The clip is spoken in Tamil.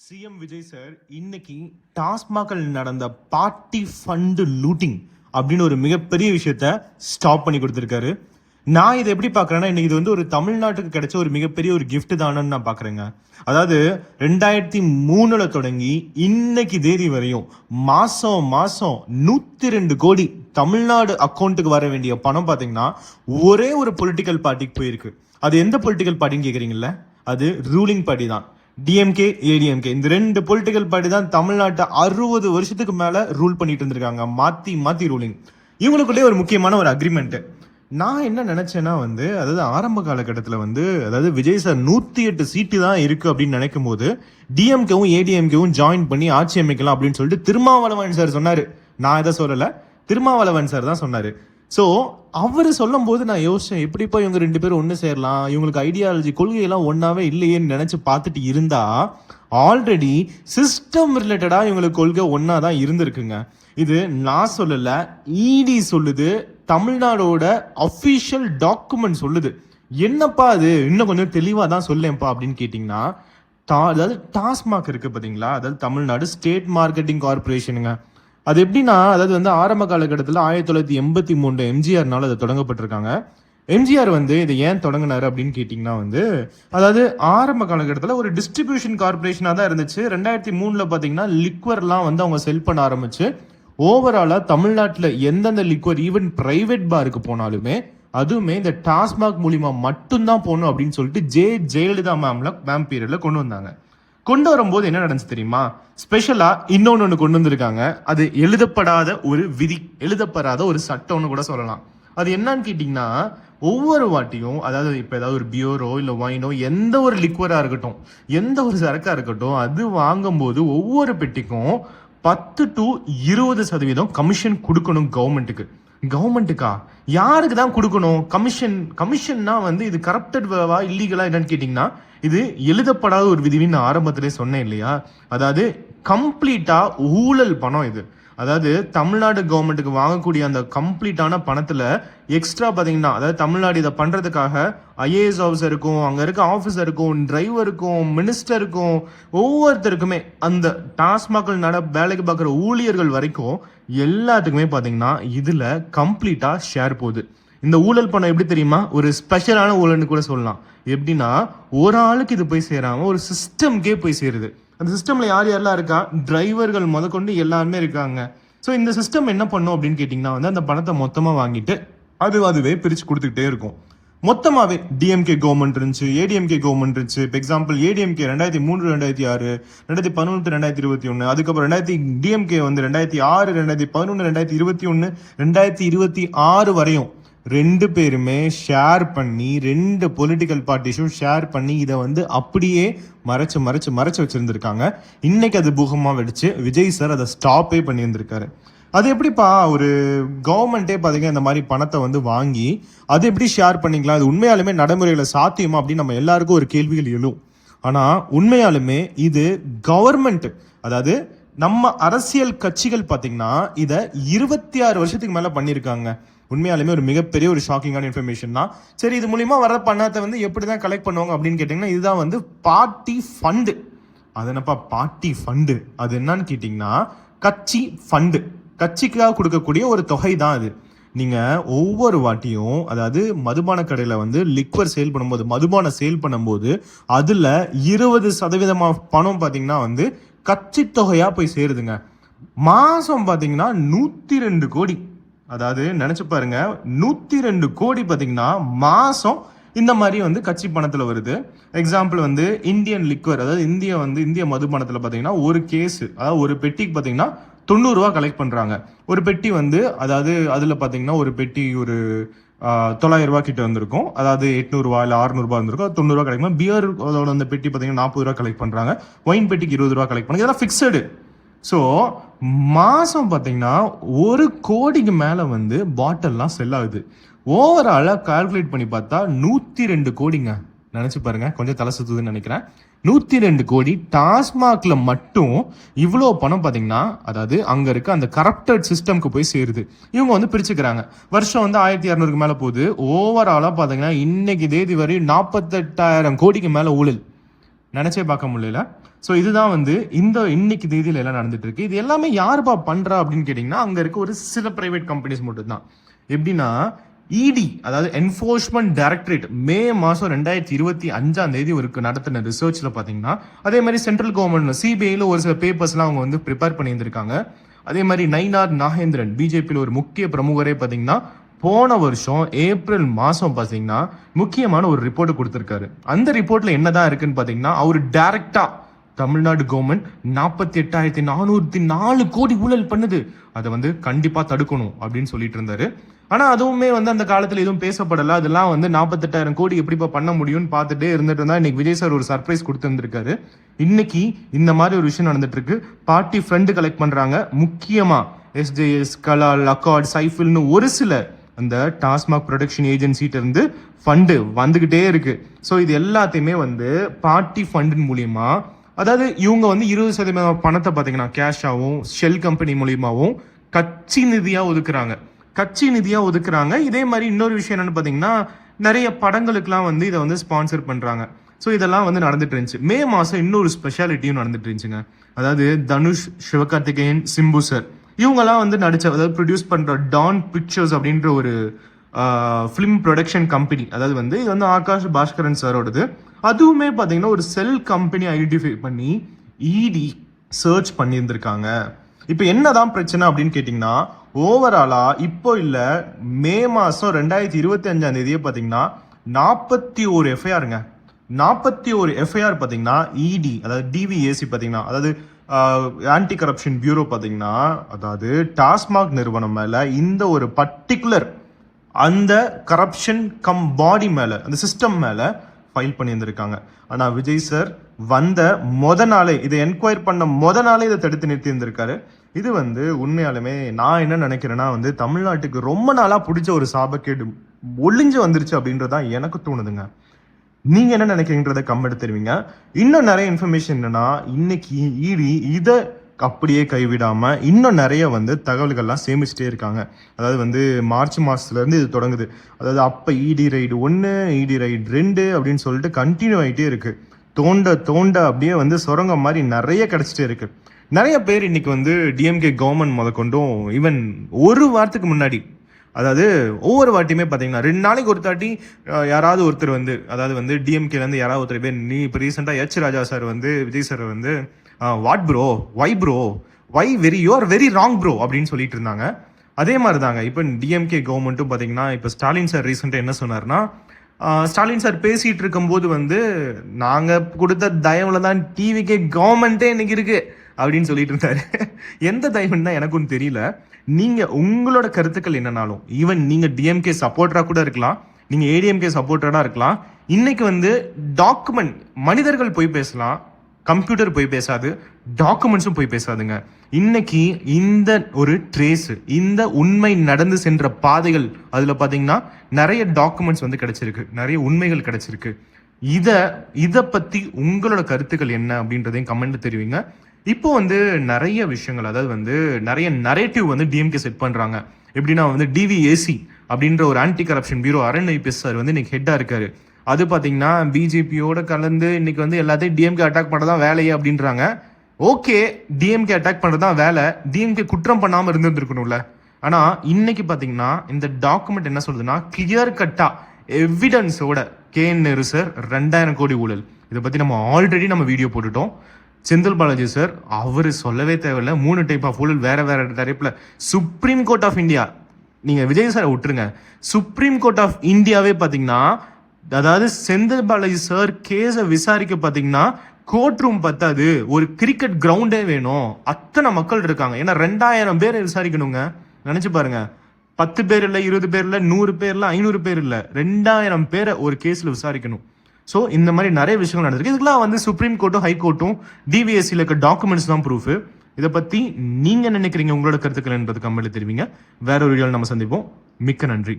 சிஎம் விஜய் சார் இன்னைக்கு டாஸ்மாகில் நடந்த பார்ட்டி ஃபண்டு லூட்டிங் அப்படின்னு ஒரு மிகப்பெரிய விஷயத்த ஸ்டாப் பண்ணி கொடுத்துருக்காரு. நான் இதை எப்படி பார்க்குறேன்னா, இன்னைக்கு இது வந்து ஒரு தமிழ்நாட்டுக்கு கிடைச்ச ஒரு மிகப்பெரிய ஒரு கிஃப்ட் தானன்னு நான் பார்க்குறேங்க. அதாவது 2003 தொடங்கி இன்னைக்கு தேதி வரையும் மாசம் மாசம் 102 கோடி தமிழ்நாடு அக்கௌண்ட்டுக்கு வர வேண்டிய பணம் பார்த்தீங்கன்னா ஒரே ஒரு பொலிட்டிக்கல் பார்ட்டிக்கு போயிருக்கு. அது எந்த பொலிட்டிக்கல் பார்ட்டின்னு கேட்குறீங்களா? அது ரூலிங் பார்ட்டி தான். டிஎம்கே, ஏடிஎம்கே, இந்த ரெண்டு பொலிட்டிக்கல் பார்ட்டி தான் தமிழ்நாட்டை 60 வருஷத்துக்கு மேல ரூல் பண்ணிட்டு இருந்திருக்காங்க. மாத்தி மாத்தி ரூலிங். இவங்களுக்குள்ளே ஒரு முக்கியமான ஒரு அக்ரிமெண்ட். நான் என்ன நினைச்சேன்னா அதாவது ஆரம்ப காலகட்டத்தில் அதாவது விஜய் சார் 108 சீட்டு தான் இருக்கு அப்படின்னு நினைக்கும் போது டிஎம்கேவும் ஏடிஎம்கேவும் ஜாயின் பண்ணி ஆட்சி அமைக்கலாம் அப்படின்னு சொல்லிட்டு திருமாவளவன் சார் சொன்னாரு. நான் எதை சொல்லல, திருமாவளவன் சார் தான் சொன்னாரு. ஸோ அவர் சொல்லும் போது நான் யோசிச்சேன், எப்படிப்பா இவங்க ரெண்டு பேரும் ஒன்று சேரலாம், இவங்களுக்கு ஐடியாலஜி கொள்கையெல்லாம் ஒன்றாவே இல்லையேன்னு நினச்சி பார்த்துட்டு இருந்தா ஆல்ரெடி சிஸ்டம் ரிலேட்டடாக இவங்களுக்கு கொள்கை ஒன்றா தான் இருந்திருக்குங்க. இது நான் சொல்லலை, இடி சொல்லுது, தமிழ்நாடோட அஃபிஷியல் டாக்குமெண்ட் சொல்லுது. என்னப்பா அது, இன்னும் கொஞ்சம் தெளிவாக தான் சொல்லேன்ப்பா அப்படின்னு கேட்டிங்கன்னா, அதாவது டாஸ்மாக் இருக்கு பார்த்தீங்களா, அதாவது தமிழ்நாடு ஸ்டேட் மார்க்கெட்டிங் கார்பரேஷனுங்க. அது எப்படின்னா, அதாவது ஆரம்ப காலகட்டத்தில் 1983 எம்ஜிஆர்னால அதை தொடங்கப்பட்டிருக்காங்க. எம்ஜிஆர் இதை ஏன் தொடங்கினாரு அப்படின்னு கேட்டிங்கன்னா அதாவது ஆரம்ப காலகட்டத்தில் ஒரு டிஸ்ட்ரிபியூஷன் கார்பரேஷனாக தான் இருந்துச்சு. 2003 பார்த்தீங்கன்னா லிக்வர்லாம் அவங்க செல் பண்ண ஆரம்பிச்சு ஓவராலாக தமிழ்நாட்டில் எந்தெந்த லிக்வர் ஈவன் பிரைவேட் பாருக்கு போனாலுமே அதுவுமே இந்த டாஸ்மாக் மூலிமா மட்டும்தான் போகணும் அப்படின்னு சொல்லிட்டு ஜெயலலிதா மேம் பீரியட்ல கொண்டு வந்தாங்க. கொண்டு வரும்போது என்ன நடந்துச்சு தெரியுமா? ஸ்பெஷலா இன்னொன்னு கொண்டு வந்திருக்காங்க. அது எழுதப்படாத ஒரு விதி, எழுதப்படாத ஒரு சட்டம்னு கூட சொல்லலாம். அது என்னன்னு கேட்டீங்கன்னா, ஒவ்வொரு வாட்டியும் அதாவது இப்ப ஏதாவது ஒரு பியரோ இல்ல வைனோ எந்த ஒரு லிக்வரா இருக்கட்டும், எந்த ஒரு சரக்கா இருக்கட்டும், அது வாங்கும் போது ஒவ்வொரு பெட்டிக்கும் 10 to 20% கமிஷன் கொடுக்கணும் கவர்மெண்ட்டுக்கு. கவர்மெண்ட்டுக்கா? யாருக்கு தான் கொடுக்கணும் கமிஷன்னா இது கரப்டட் இல்லீகலா என்னன்னு கேட்டீங்கன்னா, இது எழுதப்படாத ஒரு விதின்னு நான் ஆரம்பத்திலே சொன்னேன் இல்லையா? அதாவது கம்ப்ளீட்டா ஊழல் பணம் இது. அதாவது தமிழ்நாடு கவர்மெண்ட்டுக்கு வாங்கக்கூடிய அந்த கம்ப்ளீட்டான பணத்துல எக்ஸ்ட்ரா பாத்தீங்கன்னா, அதாவது தமிழ்நாடு இதை பண்றதுக்காக ஐஏஎஸ் ஆஃபீஸருக்கும், அங்க இருக்க ஆஃபீஸருக்கும், டிரைவருக்கும், மினிஸ்டருக்கும், ஒவ்வொருத்தருக்குமே அந்த டாஸ்மாகில் வேலைக்கு பார்க்குற ஊழியர்கள் வரைக்கும் எல்லாத்துக்குமே பாத்தீங்கன்னா இதுல கம்ப்ளீட்டா ஷேர் போகுது. இந்த ஊழல் பணம் எப்படி தெரியுமா? ஒரு ஸ்பெஷலான ஊழல்னு கூட சொல்லலாம். எப்படின்னா, ஒரு ஆளுக்கு இது போய் சேராம ஒரு சிஸ்டம்கே போய் சேருது. அந்த சிஸ்டம்ல யார் யாரெல்லாம் இருக்கா, டிரைவர்கள் முதற்கொண்டு எல்லாருமே இருக்காங்க. ஸோ இந்த சிஸ்டம் என்ன பண்ணும் அப்படின்னு கேட்டிங்கன்னா அந்த பணத்தை மொத்தமாக வாங்கிட்டு அதுவே பிரித்து கொடுத்துக்கிட்டே இருக்கும். மொத்தமாகவே டிஎம்கே கவர்மெண்ட் இருந்துச்சு, ஏடிஎம்கே கவர்மெண்ட் இருந்துச்சு. இப்போ எக்ஸாம்பிள் ஏடிஎம்கே 2003, 2006, 2011, 2021, அதுக்கப்புறம் டிஎம்கே 2006, 2011, 2021, 2026 வரையும் ரெண்டு பேருமே ஷேர் பண்ணி, ரெண்டு பொலிட்டிக்கல் பார்ட்டிஸும் ஷேர் பண்ணி இதை அப்படியே மறைச்சு மறைச்சு மறைச்சு வச்சிருந்திருக்காங்க. இன்னைக்கு அது பூகமாக வெடிச்சு விஜய் சார் அதை ஸ்டாப்பே பண்ணியிருந்திருக்காரு. அது எப்படிப்பா ஒரு கவர்மெண்ட்டே பார்த்தீங்கன்னா இந்த மாதிரி பணத்தை வாங்கி அது எப்படி ஷேர் பண்ணிக்கலாம், அது உண்மையாலுமே நடைமுறையில் சாத்தியமா அப்படின்னு நம்ம எல்லாருக்கும் ஒரு கேள்விகள் எழும். ஆனால் உண்மையாலுமே இது கவர்மெண்ட், அதாவது நம்ம அரசியல் கட்சிகள் பார்த்தீங்கன்னா இதை 26 வருஷத்துக்கு மேலே பண்ணியிருக்காங்க. உண்மையாலுமே ஒரு மிகப்பெரிய ஒரு ஷாக்கிங்கான இன்ஃபர்மேஷன் தான். சரி, இது மூலியமா வர பணத்தை எப்படி தான் கலெக்ட் பண்ணுவாங்க அப்படின்னு கேட்டிங்கன்னா, இதுதான் பார்ட்டி ஃபண்டு. அது என்னப்பா பார்ட்டி ஃபண்டு? அது என்னன்னு கேட்டிங்கன்னா கட்சி ஃபண்டு, கட்சிக்காக கொடுக்கக்கூடிய ஒரு தொகை தான் அது. நீங்க ஒவ்வொரு வாட்டியும் அதாவது மதுபான கடையில லிக்வர் சேல் பண்ணும்போது, மதுபான சேல் பண்ணும்போது அதுல 20% பணம் பாத்தீங்கன்னா கட்சி தொகையா போய் சேருதுங்க. மாசம் பாத்தீங்கன்னா 102 கோடி. அதாவது நினைச்சு பாருங்க, 102 கோடி பாத்தீங்கன்னா மாசம் இந்த மாதிரி கட்சி பணத்துல வருது. எக்ஸாம்பிள் இந்தியன் லிக்வர், அதாவது இந்திய மதுபானத்துல பாத்தீங்கன்னா ஒரு கேஸ், அதாவது ஒரு பெட்டிக்கு பாத்தீங்கன்னா 90 ரூபா கலெக்ட் பண்றாங்க. ஒரு பெட்டி அதாவது அதுல பாத்தீங்கன்னா ஒரு பெட்டி ஒரு 900 ரூபா கிட்ட வந்திருக்கும். அதாவது 800 ரூபா இல்ல 600 ரூபா இருந்திருக்கும். 90 ரூபா கலெக்ட். பியர் அந்த பெட்டி பாத்தீங்கன்னா 40 ரூபா கலெக்ட் பண்றாங்க. ஒயின் பெட்டிக்கு 20 ரூபா கலெக்ட் பண்ணுங்க. இதெல்லாம் ஃபிக்ஸடு. ஸோ மாசம் பார்த்தீங்கன்னா 1 கோடிக்கு மேலே பாட்டில்லாம் செல் ஆகுது. ஓவராலாக கால்குலேட் பண்ணி பார்த்தா 102 கோடிங்க. நினச்சி பாருங்க, கொஞ்சம் தலை சுத்துதுன்னு நினைக்கிறேன். 102 கோடி டாஸ்மாக்ல மட்டும் இவ்வளோ பணம் பார்த்தீங்கன்னா, அதாவது அங்கே இருக்க அந்த கரப்டட் சிஸ்டம்க்கு போய் சேருது. இவங்க பிரிச்சுக்கிறாங்க. வருஷம் 1200க்கு மேலே போகுது. ஓவராலாக பார்த்தீங்கன்னா இன்னைக்கு தேதி வரை 48,000 கோடிக்கு மேலே ஊழல். நினைச்சே பார்க்க முடியல. ஸோ இதுதான் வந்து இன்னைக்கு தேதியில எல்லாம் நடந்துட்டு இருக்கு. இது எல்லாமே யாருப்பா பண்றா அப்படின்னு கேட்டீங்கன்னா அங்க இருக்க ஒரு சில பிரைவேட் கம்பெனிஸ் மட்டும் தான். எப்படின்னா இடி, அதாவது என்ஃபோர்ஸ்மெண்ட் டைரக்டரேட் மே மாசம் 2025 ஒரு நடத்தின ரிசர்ச்ல பாத்தீங்கன்னா, அதே மாதிரி சென்ட்ரல் கவர்மெண்ட் சிபிஐல ஒரு சில பேப்பர்ஸ்லாம் அவங்க வந்து ப்ரிப்பேர் பண்ணியிருந்திருக்காங்க. அதே மாதிரி நயினார் நாகேந்திரன் பிஜேபியில் ஒரு முக்கிய பிரமுகரே பாத்தீங்கன்னா போன வருஷம் ஏப்ரல் மாசம் பாத்தீங்கன்னா முக்கியமான ஒரு ரிப்போர்ட் கொடுத்திருக்காரு. அந்த ரிப்போர்ட்ல என்னதான் இருக்குன்னு பாத்தீங்கன்னா, அவரு டைரக்டா தமிழ்நாடு கவர்மெண்ட் 48,404 கோடி ஊழல் பண்ணுது, அதை வந்து கண்டிப்பா தடுக்கணும் அப்படின்னு சொல்லிட்டு இருந்தாரு. ஆனா அதுவுமே வந்து அந்த காலத்துல எதுவும் பேசப்படல. அதெல்லாம் வந்து 48,000 கோடி எப்படிப்பா பண்ண முடியும்னு பார்த்துட்டே இருந்துட்டு இருந்தா இன்னைக்கு விஜய் சார் ஒரு சர்ப்ரைஸ் கொடுத்துருந்துருக்காரு. இன்னைக்கு இந்த மாதிரி ஒரு விஷயம் நடந்துட்டு இருக்கு. பார்ட்டி ஃபண்ட் கலெக்ட் பண்றாங்க. முக்கியமா எஸ்ஜேஎஸ், கலால், அக்கார்ட், சைஃபில்னு ஒரு சில அந்த டாஸ்மாக் ப்ரொடக்ஷன் ஏஜென்சிட்ட இருந்து ஃபண்டு வந்துகிட்டே இருக்கு. ஸோ இது எல்லாத்தையுமே வந்து பார்ட்டி ஃபண்டின் மூலியமா, அதாவது இவங்க வந்து 20% பணத்தை பார்த்தீங்கன்னா கேஷாவும் ஷெல் கம்பெனி மூலியமாவும் கட்சி நிதியா ஒதுக்குறாங்க. இதே மாதிரி இன்னொரு விஷயம் என்னன்னு பார்த்தீங்கன்னா, நிறைய படங்களுக்குலாம் வந்து இதை வந்து ஸ்பான்சர் பண்றாங்க. ஸோ இதெல்லாம் வந்து நடந்துட்டு இருந்துச்சு. மே மாசம் இன்னொரு ஸ்பெஷாலிட்டியும் நடந்துட்டு இருந்துச்சுங்க. அதாவது தனுஷ், சிவகார்த்திகேயன், சிம்பு சார் இவங்கெல்லாம் வந்து நடிச்ச, அதாவது ப்ரொடியூஸ் பண்ற டான் பிக்சர்ஸ் அப்படின்ற ஒரு ஃபிலிம் ப்ரொடக்ஷன் கம்பெனி, அதாவது வந்து இது வந்து ஆகாஷ் பாஸ்கரன் சாரோடது. அதுவுமே பார்த்தீங்கன்னா ஒரு செல் கம்பெனி ஐடென்டிஃபை பண்ணி இடி சர்ச் பண்ணியிருந்திருக்காங்க. இப்போ என்னதான் பிரச்சனை அப்படின்னு கேட்டிங்கன்னா, ஓவராலா இப்போ இல்ல மே மாசம் 2025 பார்த்தீங்கன்னா 41 எஃப்ஐஆருங்க. 41 எஃப்ஐஆர் பார்த்தீங்கன்னா இடி, அதாவது டிவிஏசி பார்த்தீங்கன்னா, அதாவது ஆன்டி கரப்ஷன் பியூரோ பார்த்தீங்கன்னா, அதாவது டாஸ்மாக் நிறுவனம் மேல இந்த ஒரு பர்டிகுலர் அந்த கரப்ஷன் கம் பாடி மேல, அந்த சிஸ்டம் மேல ஃபைல் பண்ணியிருந்திருக்காங்க. ஆனா விஜய் சார் வந்த நாளே, இதை என்கொயர் பண்ண நாளே இதை தடுத்து நிறுத்தி இருந்திருக்காரு. இது வந்து உண்மையாலுமே நான் என்ன நினைக்கிறேன்னா வந்து தமிழ்நாட்டுக்கு ரொம்ப நாளா பிடிச்ச ஒரு சாபக்கேடு ஒளிஞ்சு வந்துருச்சு அப்படின்றதான் எனக்கு தோணுதுங்க. நீங்க என்ன நினைக்கிறீங்கன்றத கமெண்ட் தெரிவிங்க. இன்னும் நிறைய இன்ஃபர்மேஷன் என்னன்னா, இன்னைக்கு இடி இதை அப்படியே கைவிடாம இன்னும் நிறைய வந்து தகவல்கள்லாம் சேமிச்சுட்டே இருக்காங்க. அதாவது வந்து மார்ச் மாசத்துல இருந்து இது தொடங்குது. அதாவது அப்ப இடி ரைடு 1, இடி ரைடு 2 அப்படின்னு சொல்லிட்டு கண்டினியூ ஆகிட்டே இருக்கு. தோண்ட அப்படியே வந்து சுரங்கம் மாதிரி நிறைய கிடைச்சிட்டே இருக்கு. நிறைய பேர் இன்னைக்கு வந்து டிஎம்கே கவர்மெண்ட் முதற்கொண்டும் ஈவன் ஒரு வாரத்துக்கு முன்னாடி, அதாவது ஒவ்வொரு வாட்டியுமே பார்த்தீங்கன்னா 2 நாளைக்கு ஒரு தாட்டி யாராவது ஒருத்தர் வந்து, அதாவது வந்து டிஎம்கேலேருந்து யாராவது ஒருத்தர் பேர், நீ இப்போ ரீசெண்டாக எச் ராஜா சார் வந்து விஜய் சார் வந்து what bro, why you are very wrong bro அப்படின்னு சொல்லிட்டு இருந்தாங்க. அதே மாதிரி தாங்க இப்போ டிஎம்கே கவர்மெண்ட்டும் பார்த்தீங்கன்னா, இப்போ ஸ்டாலின் சார் ரீசெண்டாக என்ன சொன்னார்னா, ஸ்டாலின் சார் பேசிட்டு இருக்கும்போது வந்து நாங்கள் கொடுத்த தயவுல தான் டிவிகே கவர்மெண்ட்டே இன்னைக்கு இருக்கு அப்படின்னு சொல்லிட்டு இருந்தாரு. எந்த தயவுன்னு தான் எனக்கும் தெரியல. நீங்க உங்களோட கருத்துக்கள் என்னன்னாலும், ஈவன் நீங்க டிஎம்கே சப்போர்ட்டரா கூட இருக்கலாம், நீங்க ஏடிஎம்கே சப்போர்ட்டரா இருக்கலாம். இன்னைக்கு வந்து டாக்குமெண்ட், மனிதர்கள் போய் பேசலாம், கம்ப்யூட்டர் போய் பேசாது, டாக்குமெண்ட்ஸும் போய் பேசாதுங்க. இன்னைக்கு இந்த ஒரு ட்ரேஸ், இந்த உண்மை நடந்து சென்ற பாதைகள், அதுல பாத்தீங்கன்னா நிறைய டாக்குமெண்ட்ஸ் வந்து கிடைச்சிருக்கு, நிறைய உண்மைகள் கிடைச்சிருக்கு. இத பத்தி உங்களோட கருத்துக்கள் என்ன அப்படின்றதையும் கமெண்ட் தெரிவிங்க. இப்போ வந்து நிறைய விஷயங்கள், அதாவது வந்து நிறைய நரேட்டிவ் வந்து டிஎம்கே செட் பண்றாங்க. எப்படின்னா வந்து டிவிஏசி அப்படின்ற ஒரு ஆன்டி கரப்ஷன் பியூரோ அரண் ஐபிஎஸ் சார் வந்து இன்னைக்கு ஹெட்டா இருக்காரு. அது பாத்தீங்கன்னா பிஜேபியோட கலந்து இன்னைக்கு வந்து எல்லாத்தையும் டிஎம்கே அட்டாக் பண்ணதான் வேலையே அப்படின்றாங்க. ஓகே, டிஎம்கே அட்டாக் பண்றதுதான் வேலை, டிஎம்கே குற்றம் பண்ணாம இருந்திருக்கணும்ல. ஆனா இன்னைக்கு பாத்தீங்கன்னா இந்த டாக்குமெண்ட் என்ன சொல்லுதுன்னா, கிளியர் கட்டா எவிடன்ஸோட KN நேரு சார் 2000 கோடி ஊழல், இதை பத்தி நம்ம ஆல்ரெடி வீடியோ போட்டுட்டோம். செந்தில் பாலாஜி சார் அவரு சொல்லவே தேவையில்ல, 3 டைப் ஆஃப் ஊழல் வேற வேற டைப்ல. சுப்ரீம் கோர்ட் ஆஃப் இந்தியா, நீங்க விஜய் சாரை விட்டுருங்க, சுப்ரீம் கோர்ட் ஆஃப் இந்தியாவே பாத்தீங்கன்னா, அதாவது செந்தில் பாலாஜி சார் கேஸை விசாரிக்க பாத்தீங்கன்னா கோர்ட் ரூம் பத்தாது, ஒரு கிரிக்கெட் கிரவுண்டே வேணும். அத்தனை மக்கள் இருக்காங்க. ஏன்னா 2000 பேரை விசாரிக்கணுங்க. நினைச்சு பாருங்க, 10 பேர் இல்ல, 20 பேர் இல்ல, 100 பேர் இல்ல, 500 பேர் இல்ல, 2000 பேரை ஒரு கேஸ்ல விசாரிக்கணும். ஸோ இந்த மாதிரி நிறைய விஷயங்கள் நடந்திருக்கு. இதுக்கெல்லாம் வந்து சுப்ரீம் கோர்ட்டும் ஹைகோர்ட்டும் டிவிஎஸ்சியில் இருக்க டாக்குமெண்ட்ஸ் தான் ப்ரூஃப். இதை பத்தி நீங்க நினைக்கிறீங்க, உங்களோட கருத்துக்கள் என்பது கமெண்ட்ல தெரிவிங்க. வேற ஒரு வீடியோவில் நம்ம சந்திப்போம். மிக்க நன்றி.